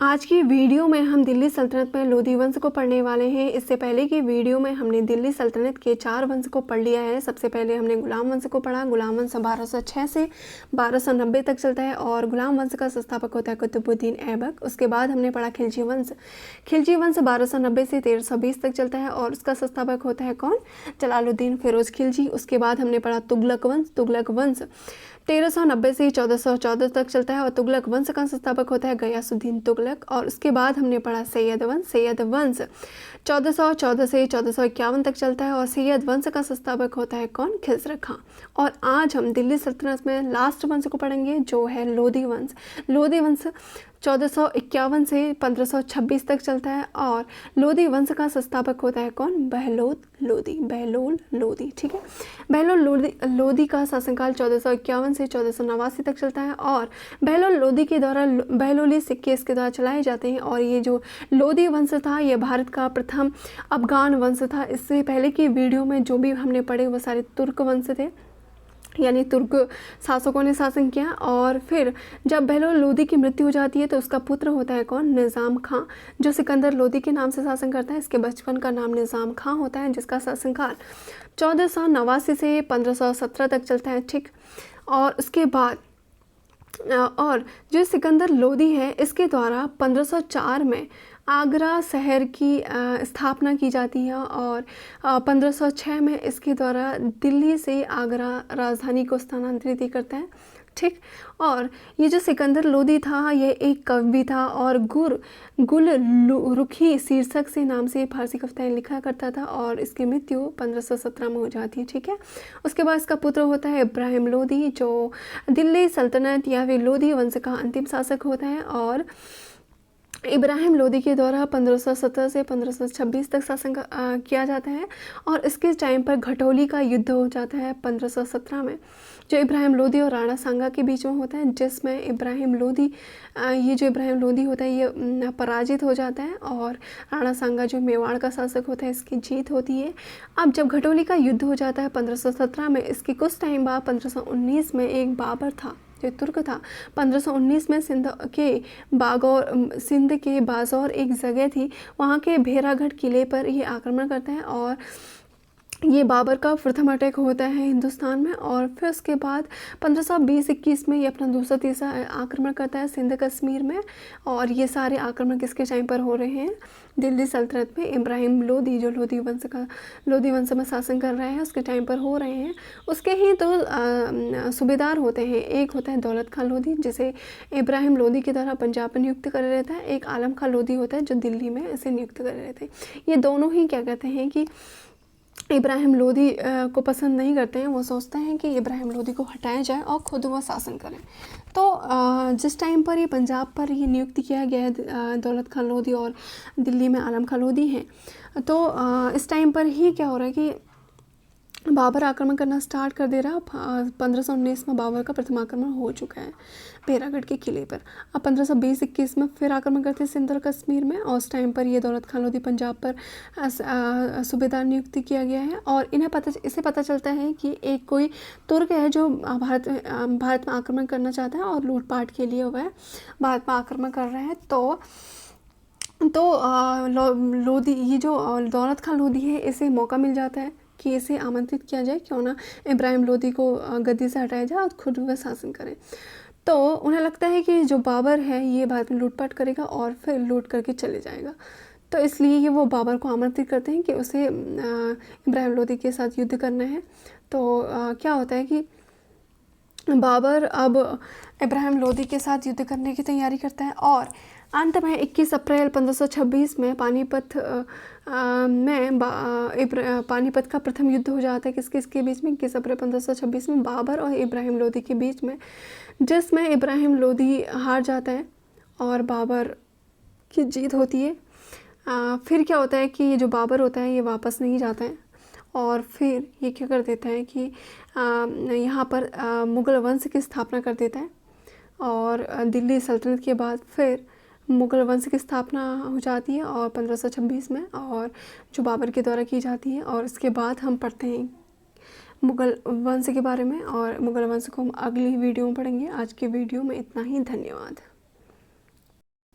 आज की वीडियो में हम दिल्ली सल्तनत में लोधी वंश को पढ़ने वाले हैं। इससे पहले की वीडियो में हमने दिल्ली सल्तनत के 4 वंश को पढ़ लिया है। सबसे पहले हमने गुलाम वंश को पढ़ा। गुलाम वंश 1206 से 1290 तक चलता है और गुलाम वंश का संस्थापक होता है कुतुबुद्दीन ऐबक। उसके बाद हमने पढ़ा खिलजी वंश। खिलजी वंश 1290 से 1320 तक चलता है और उसका संस्थापक होता है कौन? जलालुद्दीन फिरोज खिलजी। उसके बाद हमने पढ़ा तुगलक वंश। तुगलक वंश 1390 से 1414 तक चलता है और तुगलक वंश का संस्थापक होता है गयासुद्दीन तुगलक। और उसके बाद हमने पढ़ा सैयद वंश। सैयद वंश 1414 से 1451 तक चलता है और सैयद वंश का संस्थापक होता है कौन? खिज़र खां। और आज हम दिल्ली सल्तनत में लास्ट वंश को पढ़ेंगे जो है लोधी वंश। लोधी वंश 1451 से 1526 तक चलता है और लोधी वंश का संस्थापक होता है कौन? बहलोल लोधी। बहलोल लोधी, ठीक है। बहलोल लोधी का शासनकाल 1451 से 1489 तक चलता है और बहलोल लोधी के द्वारा बहलोली सिक्के इसके द्वारा चलाए जाते हैं। और ये जो लोधी वंश था ये भारत का प्रथम अफगान वंश था। इससे पहले की वीडियो में जो भी हमने पढ़े वो सारे तुर्क वंश थे, यानी तुर्क शासकों ने शासन किया। और फिर जब बहलोल लोधी की मृत्यु हो जाती है तो उसका पुत्र होता है कौन? निज़ाम खां, जो सिकंदर लोधी के नाम से शासन करता है। इसके बचपन का नाम निज़ाम खां होता है, जिसका शासनकाल 1489 से 1517 तक चलता है, ठीक। और उसके बाद और जो सिकंदर लोधी है इसके द्वारा 1504 में आगरा शहर की स्थापना की जाती है और 1506 में इसके द्वारा दिल्ली से आगरा राजधानी को स्थानांतरित करता है, ठीक। और ये जो सिकंदर लोधी था ये एक कवि था और गुल रुखी शीर्षक से नाम से फारसी कविताएं लिखा करता था और इसकी मृत्यु 1517 में हो जाती है, ठीक है। उसके बाद इसका पुत्र होता है इब्राहिम लोधी, जो दिल्ली सल्तनत या फिर लोधी वंश का अंतिम शासक होता है। और इब्राहिम लोधी के द्वारा 1517 से 1526 तक शासन किया जाता है और इसके टाइम पर घटोली का युद्ध हो जाता है 1517 में, जो इब्राहिम लोधी और राणा सांगा के बीच में होता है, जिसमें इब्राहिम लोधी होता है ये पराजित हो जाता है और राणा सांगा जो मेवाड़ का शासक होता है इसकी जीत होती है। अब जब घटोली का युद्ध हो जाता है 1517 में, इसके कुछ टाइम बाद 1519 में एक बाबर था जो तुर्क था। 1519 में सिंध के बाज़ौर एक जगह थी, वहाँ के भेरागढ़ किले पर ये आक्रमण करता है और ये बाबर का प्रथम अटैक होता है हिंदुस्तान में। और फिर उसके बाद 1520-21 में ये अपना दूसरा तीसरा आक्रमण करता है सिंध कश्मीर में। और ये सारे आक्रमण किसके टाइम पर हो रहे हैं? दिल्ली सल्तनत में इब्राहिम लोधी जो लोधी वंश में शासन कर रहे हैं उसके टाइम पर हो रहे हैं। उसके ही दो सूबेदार होते हैं, एक होता है दौलत खां लोधी जिसे इब्राहिम लोधी के द्वारा पंजाब में नियुक्त कर रहता है, एक आलम खां लोधी होता है जो दिल्ली में इसे नियुक्त कर रहते हैं। ये दोनों ही क्या कहते हैं कि इब्राहिम लोधी को पसंद नहीं करते हैं, वो सोचते हैं कि इब्राहिम लोधी को हटाया जाए और खुद वो शासन करें। तो जिस टाइम पर ये पंजाब पर ये नियुक्त किया गया है दौलत खां लोधी और दिल्ली में आलम खां लोधी हैं, तो इस टाइम पर ही क्या हो रहा है कि बाबर आक्रमण करना स्टार्ट कर दे रहा। 1519 में बाबर का प्रथम आक्रमण हो चुका है भेरागढ़ के किले पर। अब 1520-21 में फिर आक्रमण करते हैं सिंध और कश्मीर में और उस टाइम पर ये दौलत खां लोधी पंजाब पर सूबेदार नियुक्त किया गया है। और इसे पता चलता है कि एक कोई तुर्क है जो भारत में आक्रमण करना चाहता है और लूटपाट के लिए वह भारत में आक्रमण कर रहे हैं। तो लोधी ये जो दौलत खां लोधी है इसे मौका मिल जाता है कि इसे आमंत्रित किया जाए, क्यों ना इब्राहिम लोधी को गद्दी से हटाया जाए और खुद वह शासन करें। तो उन्हें लगता है कि जो बाबर है ये बाद में लूटपाट करेगा और फिर लूट करके चले जाएगा, तो इसलिए ये वो बाबर को आमंत्रित करते हैं कि उसे इब्राहिम लोधी के साथ युद्ध करना है। तो क्या होता है कि बाबर अब इब्राहिम लोधी के साथ युद्ध करने की तैयारी करता है और अंत में 21 अप्रैल 1526 में पानीपत का प्रथम युद्ध हो जाता है। किसके बीच में? 21 अप्रैल 1526 में बाबर और इब्राहिम लोधी के बीच में, जिसमें इब्राहिम लोधी हार जाता है और बाबर की जीत होती है। फिर क्या होता है कि ये जो बाबर होता है ये वापस नहीं जाता है और फिर ये क्या कर देता है कि यहाँ पर मुग़ल वंश की स्थापना कर देता है। और दिल्ली सल्तनत के बाद फिर मुग़ल वंश की स्थापना हो जाती है और 1526 में, और जो बाबर के द्वारा की जाती है। और इसके बाद हम पढ़ते हैं मुग़ल वंश के बारे में और मुग़ल वंश को हम अगली वीडियो में पढ़ेंगे। आज के वीडियो में इतना ही, धन्यवाद।